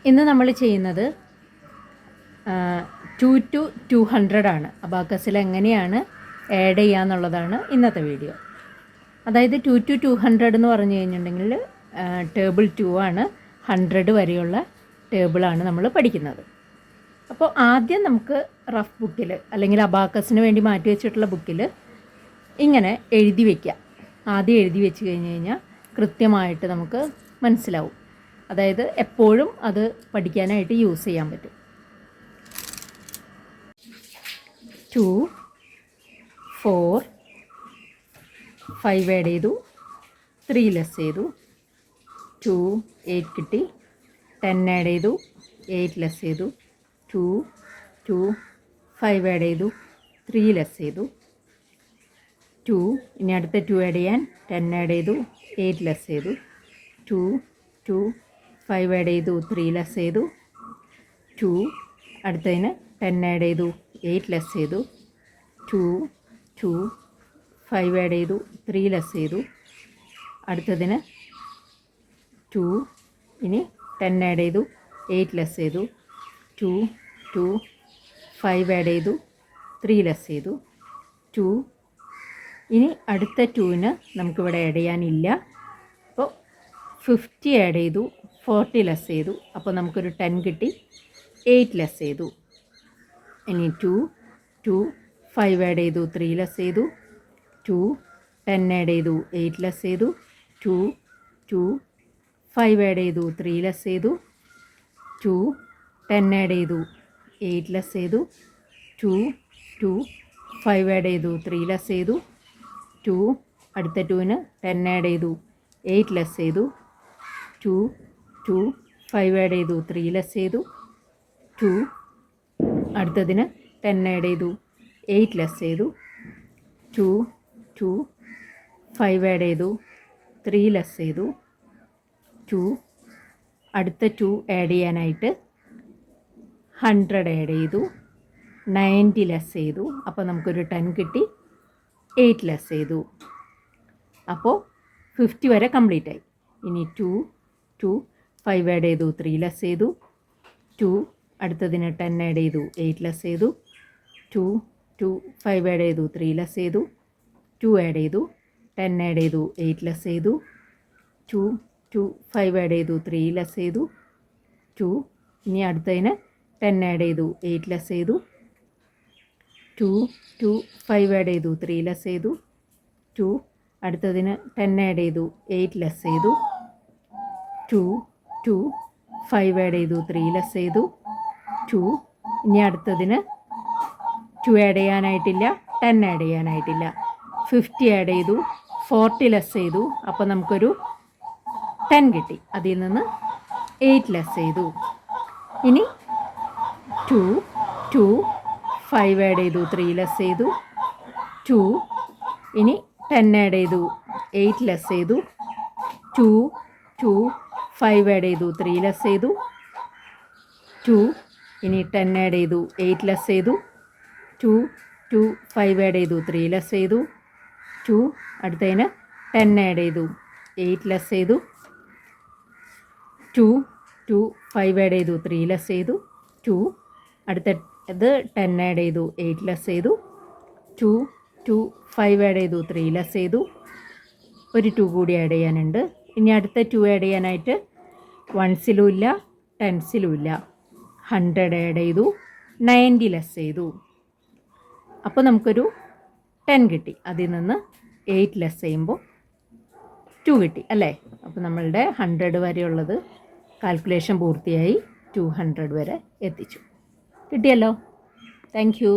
ഇന്ന് നമ്മൾ ചെയ്യുന്നത് 2 to 200 ആണ്. അബാക്കസിൽ എങ്ങനെയാണ് ആഡ് ചെയ്യുക എന്നുള്ളതാണ് ഇന്നത്തെ വീഡിയോ. അതായത് 2 to 200 എന്ന് പറഞ്ഞു കഴിഞ്ഞിട്ടുണ്ടെങ്കിൽ ടേബിൾ 2 ആണ്, 100 വരെയുള്ള ടേബിളാണ് നമ്മൾ പഠിക്കുന്നത്. അപ്പോൾ ആദ്യം നമുക്ക് റഫ് ബുക്കിൽ അല്ലെങ്കിൽ അബാക്കസിന് വേണ്ടി മാറ്റി വെച്ചിട്ടുള്ള ബുക്കിൽ ഇങ്ങനെ എഴുതി വയ്ക്കാം. ആദ്യം എഴുതി വെച്ച് കഴിഞ്ഞ് കഴിഞ്ഞാൽ കൃത്യമായിട്ട് നമുക്ക് മനസ്സിലാവും. അതായത് എപ്പോഴും അത് പഠിക്കാനായിട്ട് യൂസ് ചെയ്യാൻ പറ്റും. 2 4 5 ആഡ് ചെയ്തു, 3 ലെസ് ചെയ്തു, 2 8 കിട്ടി, 10 ആഡ് ചെയ്തു, 8 ലെസ് ചെയ്തു, 2 2 5 ആഡ് ചെയ്തു, 3 ലെസ് ചെയ്തു, 2 ഇനി അടുത്ത 2 ആഡ് ചെയ്യാൻ 10 ആഡ് ചെയ്തു, 8 ലെസ് ചെയ്തു, 2 2 5 ആഡ് ചെയ്തു, 3 ലെസ് ചെയ്തു, 2 അടുത്തതിന് 10 ആഡ് ചെയ്തു, 8 ലെസ് ചെയ്തു, 2 2 5 ആഡ് ചെയ്തു, 3 ലെസ് ചെയ്തു, അടുത്തതിന് 2 ഇനി 10 ആഡ് ചെയ്തു, 8 ലെസ് ചെയ്തു, 2 2 5 ആഡ് ചെയ്തു, 3 ലെസ് ചെയ്തു, 2 ഇനി അടുത്ത 2ന് നമുക്കിവിടെ ആഡ് ചെയ്യാനില്ല. അപ്പോൾ 50 ആഡ് ചെയ്തു, 40 ലെസ് ചെയ്തു, അപ്പോൾ നമുക്കൊരു 10 കിട്ടി, 8 ലെസ് ചെയ്തു. ഇനി 2 2 5 ആഡ് ചെയ്തു, 3 ലെസ് ചെയ്തു, 2 10 ആഡ് ചെയ്തു, 8 ലെസ് ചെയ്തു, 2 2 5 ആഡ് ചെയ്തു, 3 ലെസ് ചെയ്തു, 2 10 ആഡ് ചെയ്തു, 8 ലെസ് ചെയ്തു, 2 2 5 ആഡ് ചെയ്തു, 3 ലെസ് ചെയ്തു, 2 അടുത്ത 2ന് 10 ആഡ് ചെയ്തു, 8 ലെസ് ചെയ്തു, 2 2 5 ആഡ് ചെയ്തു, 3 ലെസ് ചെയ്തു, 2 അടുത്തതിന് 10 ആഡ് ചെയ്തു, 8 ലെസ് ചെയ്തു, 2 2 5 ആഡ് ചെയ്തു, 3 ലെസ് ചെയ്തു, 2 അടുത്ത 2 ആഡ് ചെയ്യാനായിട്ട് 100 ആഡ് ചെയ്തു, 90 ലെസ് ചെയ്തു, അപ്പോൾ നമുക്കൊരു 10 കിട്ടി, 8 ലെസ് ചെയ്തു. അപ്പോൾ 50 വരെ കംപ്ലീറ്റ് ആയി. ഇനി 2 2 5 ആഡ് ചെയ്തു, 3 ലെസ് ചെയ്തു, 2 അടുത്തതിന് 10 ആഡ് ചെയ്തു, 8 ലെസ് ചെയ്തു, 2 2 5 ആഡ് ചെയ്തു, 3 ലെസ് ചെയ്തു, 2 ആഡ് ചെയ്തു, 10 ആഡ് ചെയ്തു, 8 ലെസ് ചെയ്തു, 2 2 5 ആഡ് ചെയ്തു, 3 ലെസ് ചെയ്തു, 2 ഇനി അടുത്തതിന് 10 ആഡ് ചെയ്തു, 8 ലെസ് ചെയ്തു, 2 2 5 ആഡ് ചെയ്തു, 3 ലെസ് ചെയ്തു, 2 അടുത്തതിന് 10 ആഡ് ചെയ്തു, 8 ലെസ് ചെയ്തു, 2 2 5 ആഡ് ചെയ്തു, 3 ലെസ് ചെയ്തു, 2 ഇനി അടുത്തതിന് 2 ആഡ് ചെയ്യാനായിട്ടില്ല, 10 ആഡ് ചെയ്യാനായിട്ടില്ല, 50 ആഡ് ചെയ്തു, 40 ലെസ് ചെയ്തു, അപ്പോൾ നമുക്കൊരു 10 കിട്ടി. അതിൽ നിന്ന് 8 ലെസ് ചെയ്തു. ഇനി 2 2 5 ആഡ് ചെയ്തു, 3 ലെസ് ചെയ്തു, 2 ഇനി 10 ആഡ് ചെയ്തു, 8 ലെസ് ചെയ്തു, 2 2 5 ആഡ് ചെയ്തു, 3 ലെസ് ചെയ്തു, 2 ഇനി 10 ആഡ് ചെയ്തു, 8 ലെസ് ചെയ്തു, 2 2 5 ആഡ് ചെയ്തു, 3 ലെസ് ചെയ്തു, 2 അടുത്തതിന് 10 ആഡ് ചെയ്തു, 8 ലെസ് ചെയ്തു, 2 2 5 ആഡ് ചെയ്തു, 3 ലെസ് ചെയ്തു, 2 അടുത്ത ഇത് 10 ആഡ് ചെയ്തു, 8 ലെസ് ചെയ്തു, 2 2 5 ആഡ് ചെയ്തു, 3 ലെസ് ചെയ്തു, ഒരു 2 കൂടി ആഡ് ചെയ്യാനുണ്ട്. ഇനി അടുത്ത 2 ആഡ് ചെയ്യാനായിട്ട് 1സിലും ഇല്ല, 10സിലും ഇല്ല. 100 ആഡ് ചെയ്തു, 90 ലെസ് ചെയ്തു, അപ്പോൾ നമുക്കൊരു 10 കിട്ടി. അതിൽ നിന്ന് 8 ലെസ് ചെയ്യുമ്പോൾ 2 കിട്ടി അല്ലേ. അപ്പോൾ നമ്മളുടെ 100 വരെയുള്ളത് കാൽക്കുലേഷൻ പൂർത്തിയായി, 200 വരെ എത്തിച്ചു. കിട്ടിയല്ലോ. Thank you.